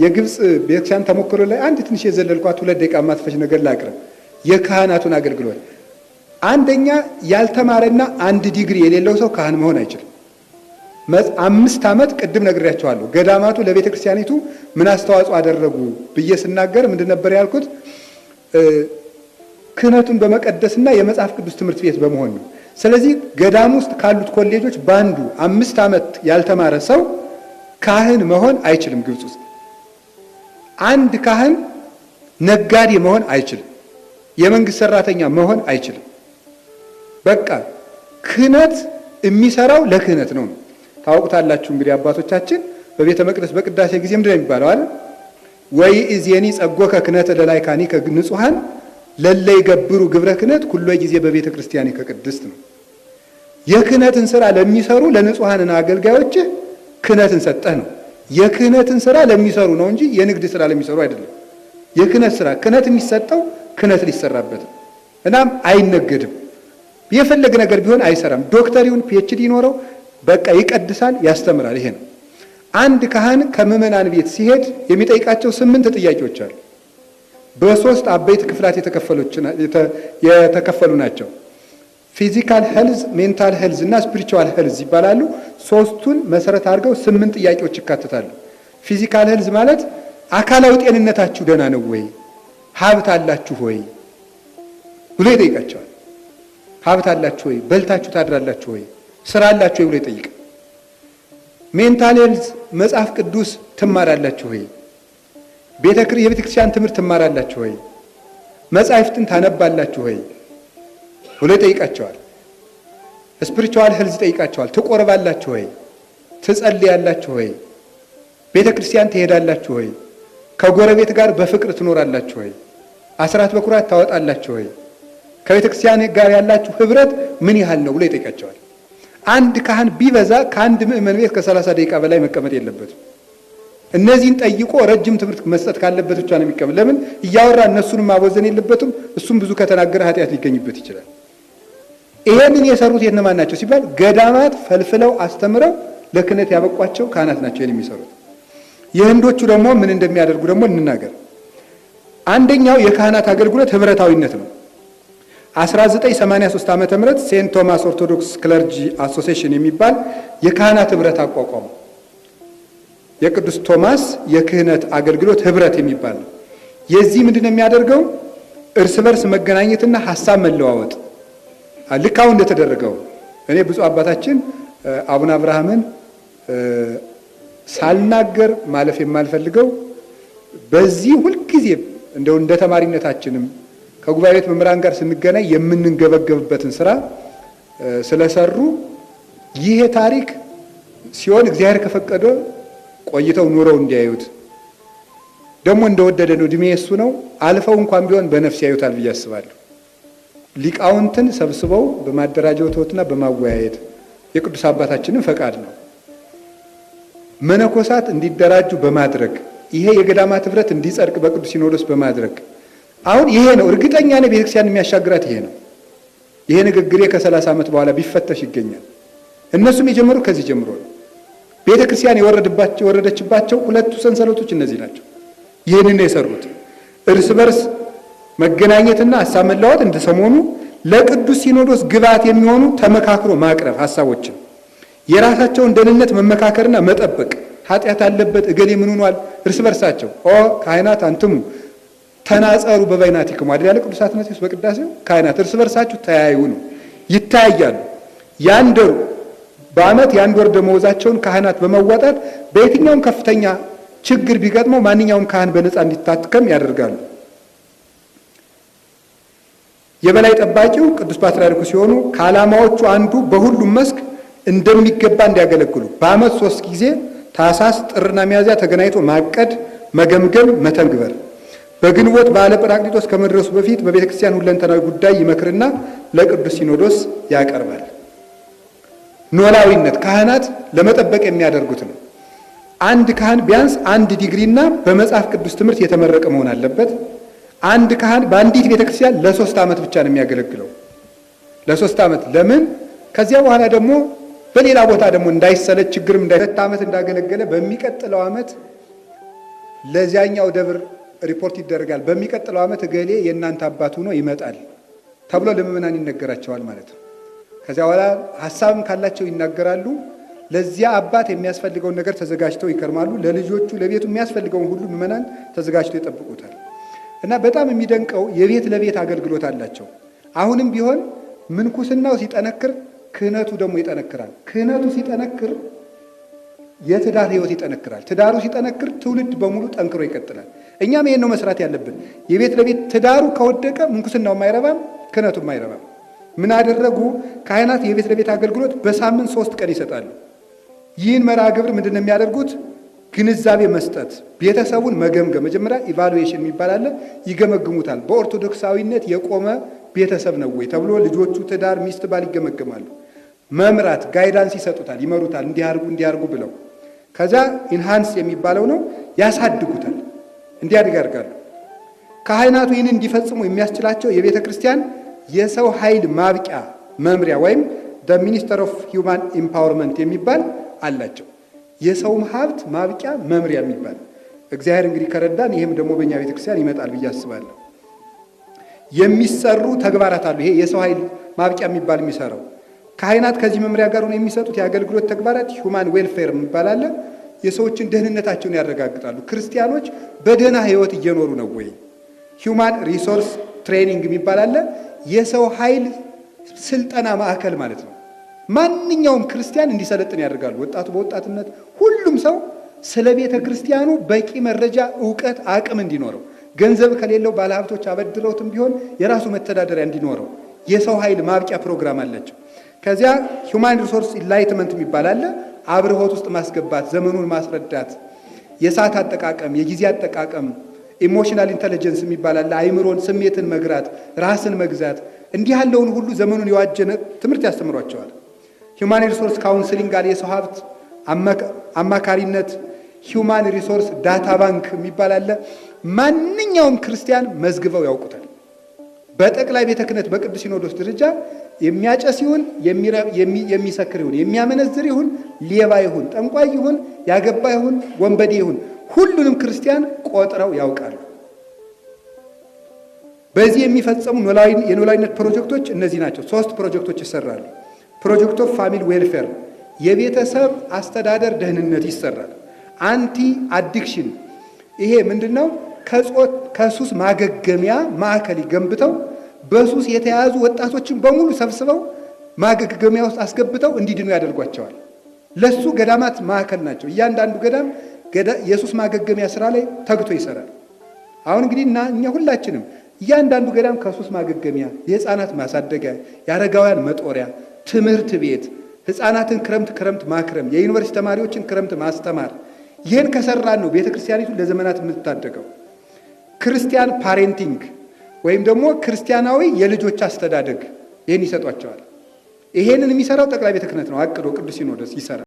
የግብጽ ቤተክርስቲያን ተሞክሮ ላይ አንድ ትንሽ የዘለልኳት 2 ደቂቃ ማጥፈሽ ነገር ላቅርብ። የካህናቱን አገልግሎት አንደኛ ያልተማረና 1 ዲግሪ የሌለው ሰው ካህን መሆን አይችልም። 5 ዓመት ቅድም ነግሬያቸዋለሁ። ገዳማቱ ለቤተ ክርስቲያኒቱ ምን አስተዋጽኦ አደረጉ ብዬ ስናገር ምንድን ነበር ያልኩት? ክህነቱን በመቀደስና የመጽሐፍ ቅዱስ ትምህርት ቤት በመሆን ነው። ስለዚህ ገዳም ውስጥ ካሉት ኮሌጆች በአንዱ 5 ዓመት ያልተማረ ሰው ካህን መሆን አይችልም። ግብጽ ውስጥ አንድ ካህን ነጋዴ መሆን አይችልም። የመንግስት ሰራተኛ መሆን አይችልም። በቃ ክህነት የሚሰራው ለክህነት ነው። ታውቁታላችሁ እንግዲህ አባቶቻችን በቤተ መቅደስ በቅዳሴ ጊዜ ምንድን ነው የሚባለው አለ? ወይ እዜኒ ጸጎከ ክህነተ ለላይካኒ ከንጹሐን ለለ ይገብሩ ግብረ ክህነት ኩሎ ጊዜ በቤተ ክርስቲያን ከቅድስት ነው። የክህነትን ስራ ለሚሰሩ ለንጹሐንና አገልጋዮች ክህነትን ሰጠህ ነው። የክህነትን ስራ ለሚሰሩ ነው እንጂ የንግድ ስራ ለሚሰሩ አይደለም። የክህነት ስራ ክህነት የሚሰጠው ክህነት ሊሰራበት ነው። እናም አይነገድም። የፈለገ ነገር ቢሆን አይሰራም። ዶክተሪውን ፒኤችዲ ይኖረው በቃ ይቀድሳል፣ ያስተምራል። ይሄ ነው። አንድ ካህን ከምዕመናን ቤት ሲሄድ የሚጠይቃቸው 8 ጥያቄዎች አሉ። በ3 አበይት ክፍላት የተከፈሉ ናቸው። ፊዚካል ሄልዝ፣ ሜንታል ሄልዝ እና ስፒሪቹዋል ሄልዝ ይባላሉ። 3ቱን መሰረት አድርገው 8 ጥያቄዎች ይካተታሉ። ፊዚካል ሄልዝ ማለት አካላዊ ጤንነታችሁ ደህና ነው ወይ? ሀብት አላችሁ ወይ ብሎ ይጠይቃቸዋል። ሀብት አላችሁ ወይ? በልታችሁ ታድራላችሁ ወይ? ስራ አላችሁ ወይ ብሎ ይጠይቃል። ሜንታል ሄልዝ መጽሐፍ ቅዱስ ትማራላችሁ ወይ? የቤተ ክርስቲያን ትምህርት ትማራላችሁ ወይ? መጻሕፍትን ታነባላችሁ ወይ ብሎ ይጠይቃቸዋል። ስፒሪቹዋል ሄልዝ ይጠይቃቸዋል። ትቆርባላችሁ ወይ? ትጸልያላችሁ ወይ? ቤተ ክርስቲያን ትሄዳላችሁ ወይ? ከጎረቤት ጋር በፍቅር ትኖራላችሁ ወይ? አስራት በኩራት ታወጣላችሁ ወይ? ከቤተ ክርስቲያን ጋር ያላችሁ ህብረት ምን ያህል ነው ብሎ ይጠይቃቸዋል። አንድ ካህን ቢበዛ ከአንድ ምዕመን ቤት ከ30 ደቂቃ በላይ መቀመጥ የለበትም። እነዚህን ጠይቆ ረጅም ትምህርት መስጠት ካለበት ብቻ ነው የሚቀመጥ። ለምን እያወራ እነሱንም ማወዘን የለበትም። እሱም ብዙ ከተናገረ ኃጢአት ሊገኝበት ይችላል። ይሄንን የሰሩት የእነማን ናቸው ሲባል ገዳማት ፈልፍለው አስተምረው ለክህነት ያበቋቸው ካህናት ናቸው ይሄን የሚሰሩት። የህንዶቹ ደግሞ ምን እንደሚያደርጉ ደግሞ እንናገር። አንደኛው የካህናት አገልግሎት ህብረታዊነት ነው። 1983 ዓመተ ምህረት ሴንት ቶማስ ኦርቶዶክስ ክለርጂ አሶሲዬሽን የሚባል የካህናት ህብረት አቋቋሙ። የቅዱስ ቶማስ የክህነት አገልግሎት ህብረት የሚባል ነው። የዚህ ምንድነው የሚያደርገው? እርስ በርስ መገናኘትና ሐሳብ መለዋወጥ ልካው እንደተደረገው። እኔ ብፁዕ አባታችን አቡነ አብርሃምን ሳልናገር ማለፍ የማልፈልገው በዚህ ሁልጊዜ እንደው እንደ ተማሪነታችንም ከጉባኤ ቤት መምህራን ጋር ስንገናኝ የምንገበገብበትን ስራ ስለሰሩ ይሄ ታሪክ ሲሆን እግዚአብሔር ከፈቀደ ቆይተው ኑረው እንዲያዩት ደግሞ እንደወደደ ነው። እድሜ እሱ ነው። አልፈው እንኳን ቢሆን በነፍስ ያዩታል ብዬ አስባለሁ። ሊቃውንትን ሰብስበው በማደራጀትና በማወያየት የቅዱስ አባታችንን ፈቃድ ነው። መነኮሳት እንዲደራጁ በማድረግ ይሄ የገዳማት ህብረት እንዲጸድቅ በቅዱስ ሲኖዶስ በማድረግ አሁን ይሄ ነው እርግጠኛ ነኝ ቤተክርስቲያን የሚያሻግራት ይሄ ነው። ይሄ ንግግሬ ከ30 ዓመት በኋላ ቢፈተሽ ይገኛል። እነሱም የጀመሩ ከዚህ ጀምሮ ነው። ቤተክርስቲያን የወረደችባቸው 2 ሰንሰለቶች እነዚህ ናቸው። ይህንን ነው የሰሩት። እርስ በርስ መገናኘትና ሐሳብ መለዋወጥ እንደሰሞኑ ለቅዱስ ሲኖዶስ ግብዓት የሚሆኑ ተመካክሮ ማቅረብ ሐሳቦችን የራሳቸውን ደህንነት መመካከርና መጠበቅ። ኃጢአት አለበት እገሌ ምን ሆኗል? እርስ በርሳቸው ካህናት አንትሙ ተናጸሩ በበይናቲክሙ አይደል ያለ ቅዱስ አትናቴዎስ በቅዳሴው። ካህናት እርስ በርሳችሁ ተያዩ ነው። ይታያሉ። ያንደሩ በዓመት የአንድ ወር ደመወዛቸውን ካህናት በመዋጣት በየትኛውም ከፍተኛ ችግር ቢገጥመው ማንኛውም ካህን በነፃ እንዲታከም ያደርጋሉ። የበላይ ጠባቂው ቅዱስ ፓትርያርኩ ሲሆኑ ከዓላማዎቹ አንዱ በሁሉም መስክ እንደሚገባ እንዲያገለግሉ በዓመት 3 ጊዜ ታኅሳስ፣ ጥርና ሚያዝያ ተገናኝቶ ማቀድ፣ መገምገም፣ መተግበር በግንቦት በዓለ ጰራቅሊጦስ ከመድረሱ በፊት በቤተ ክርስቲያን ሁለንተናዊ ጉዳይ ይመክርና ለቅዱስ ሲኖዶስ ያቀርባል። ኖላዊነት ካህናት ለመጠበቅ የሚያደርጉት ነው። አንድ ካህን ቢያንስ 1 ዲግሪና በመጽሐፍ ቅዱስ ትምህርት የተመረቀ መሆን አለበት። አንድ ካህን በአንዲት ቤተ ክርስቲያን ለ3 ዓመት ብቻ ነው የሚያገለግለው። ለ3 ዓመት ለምን? ከዚያ በኋላ ደግሞ በሌላ ቦታ ደግሞ እንዳይሰለች ችግርም እንዳይፈታ ዓመት እንዳገለገለ በሚቀጥለው ዓመት ለዚያኛው ደብር ሪፖርት ይደረጋል። በሚቀጥለው ዓመት እገሌ የእናንተ አባት ሆኖ ይመጣል ተብሎ ለምእመናን ይነገራቸዋል ማለት ነው። ከዚያ በኋላ ሀሳብም ካላቸው ይናገራሉ። ለዚያ አባት የሚያስፈልገውን ነገር ተዘጋጅተው ይከርማሉ። ለልጆቹ ለቤቱ የሚያስፈልገውን ሁሉ ምእመናን ተዘጋጅተው ይጠብቁታል። እና በጣም የሚደንቀው የቤት ለቤት አገልግሎት አላቸው። አሁንም ቢሆን ምንኩስናው ሲጠነክር ክህነቱ ደግሞ ይጠነክራል። ክህነቱ ሲጠነክር የትዳር ህይወት ይጠነክራል። ትዳሩ ሲጠነክር ትውልድ በሙሉ ጠንክሮ ይቀጥላል። እኛም ይሄን ነው መስራት ያለብን። የቤት ለቤት ትዳሩ ከወደቀ ምንኩስናው አይረባም፣ ክህነቱም አይረባም። ምን አደረጉ? ካህናት የቤት ለቤት አገልግሎት በሳምንት 3 ቀን ይሰጣሉ። ይህን መርሃ ግብር ምንድነው የሚያደርጉት? ግንዛቤ መስጠት፣ ቤተሰቡን መገምገም። መጀመሪያ ኢቫሉዌሽን የሚባል አለ፣ ይገመግሙታል። በኦርቶዶክሳዊነት የቆመ ቤተሰብ ነው ወይ ተብሎ ልጆቹ፣ ትዳር፣ ሚስት፣ ባል ይገመገማሉ። መምራት፣ ጋይዳንስ ይሰጡታል፣ ይመሩታል። እንዲያርጉ ብለው ከዛ ኢንሃንስ የሚባለው ነው ያሳድጉታል፣ እንዲያድግ ያደርጋሉ። ካህናቱ ይህን እንዲፈጽሙ የሚያስችላቸው የቤተ ክርስቲያን የሰው ኃይል ማብቂያ መምሪያ ወይም ሚኒስተር ኦፍ ሂውማን ኢምፓወርመንት የሚባል አላቸው። የሰውም ሀብት ማብቂያ መምሪያ የሚባል እግዚአብሔር እንግዲህ ከረዳን ይህም ደግሞ በእኛ ቤተ ክርስቲያን ይመጣል ብዬ አስባለሁ። የሚሰሩ ተግባራት አሉ። ይሄ የሰው ኃይል ማብቂያ የሚባል የሚሰራው ካህናት ከዚህ መምሪያ ጋር ሆነው የሚሰጡት የአገልግሎት ተግባራት ሂውማን ዌልፌር የሚባል አለ። የሰዎችን ደህንነታቸውን ያረጋግጣሉ። ክርስቲያኖች በደህና ህይወት እየኖሩ ነው ወይ? ሂውማን ሪሶርስ ትሬኒንግ የሚባል አለ። የሰው ኃይል ስልጠና ማዕከል ማለት ነው። ማንኛውም ክርስቲያን እንዲሰለጥን ያደርጋሉ። ወጣቱ በወጣትነት ሁሉም ሰው ስለ ቤተ ክርስቲያኑ በቂ መረጃ፣ ዕውቀት፣ አቅም እንዲኖረው፣ ገንዘብ ከሌለው ባለሀብቶች አበድረውትም ቢሆን የራሱ መተዳደሪያ እንዲኖረው የሰው ኃይል ማብቂያ ፕሮግራም አላቸው። ከዚያ ሂውማን ሪሶርስ ኢንላይትመንት የሚባል አለ። አብርሆት ውስጥ ማስገባት፣ ዘመኑን ማስረዳት፣ የሰዓት አጠቃቀም፣ የጊዜ አጠቃቀም፣ ኢሞሽናል ኢንተለጀንስ የሚባል አለ። አይምሮን፣ ስሜትን መግራት፣ ራስን መግዛት፣ እንዲህ ያለውን ሁሉ ዘመኑን የዋጀነ ትምህርት ያስተምሯቸዋል። ሂውማን ሪሶርስ ካውንስሊንግ አለ። የሰው ሀብት አማካሪነት፣ ሂውማን ሪሶርስ ዳታ ባንክ የሚባል አለ። ማንኛውም ክርስቲያን መዝግበው ያውቁታል። በጠቅላይ ቤተ ክህነት በቅዱስ ሲኖዶስ ደረጃ የሚያጨስ ይሁን የሚሰክር ይሁን የሚያመነዝር ይሁን ሌባ ይሁን ጠንቋይ ይሁን ያገባ ይሁን ወንበዴ ይሁን ሁሉንም ክርስቲያን ቆጥረው ያውቃሉ። በዚህ የሚፈጸሙ የኖላዊነት ፕሮጀክቶች እነዚህ ናቸው። 3 ፕሮጀክቶች ይሰራሉ። ፕሮጀክት ኦፍ ፋሚሊ ዌልፌር የቤተሰብ አስተዳደር ደህንነት ይሰራል። አንቲ አዲክሽን ይሄ ምንድነው? ከሱስ ማገገሚያ ማዕከል ገንብተው በሱስ የተያዙ ወጣቶችን በሙሉ ሰብስበው ማገገሚያ ውስጥ አስገብተው እንዲድኑ ያደርጓቸዋል። ለሱ ገዳማት ማዕከል ናቸው። እያንዳንዱ ገዳም የሱስ ማገገሚያ ስራ ላይ ተግቶ ይሰራል። አሁን እንግዲህ እኛ ሁላችንም እያንዳንዱ ገዳም ከሱስ ማገገሚያ፣ የህፃናት ማሳደጊያ፣ የአረጋውያን መጦሪያ፣ ትምህርት ቤት፣ ህፃናትን ክረምት ማክረም፣ የዩኒቨርሲቲ ተማሪዎችን ክረምት ማስተማር፣ ይህን ከሰራን ነው ቤተክርስቲያኒቱን ለዘመናት የምትታደገው። ክርስቲያን ፓሬንቲንግ ወይም ደግሞ ክርስቲያናዊ የልጆች አስተዳደግ ይህን ይሰጧቸዋል። ይሄንን የሚሰራው ጠቅላይ ቤተ ክህነት ነው። አቅዶ ቅዱስ ሲኖዶስ ይሰራል።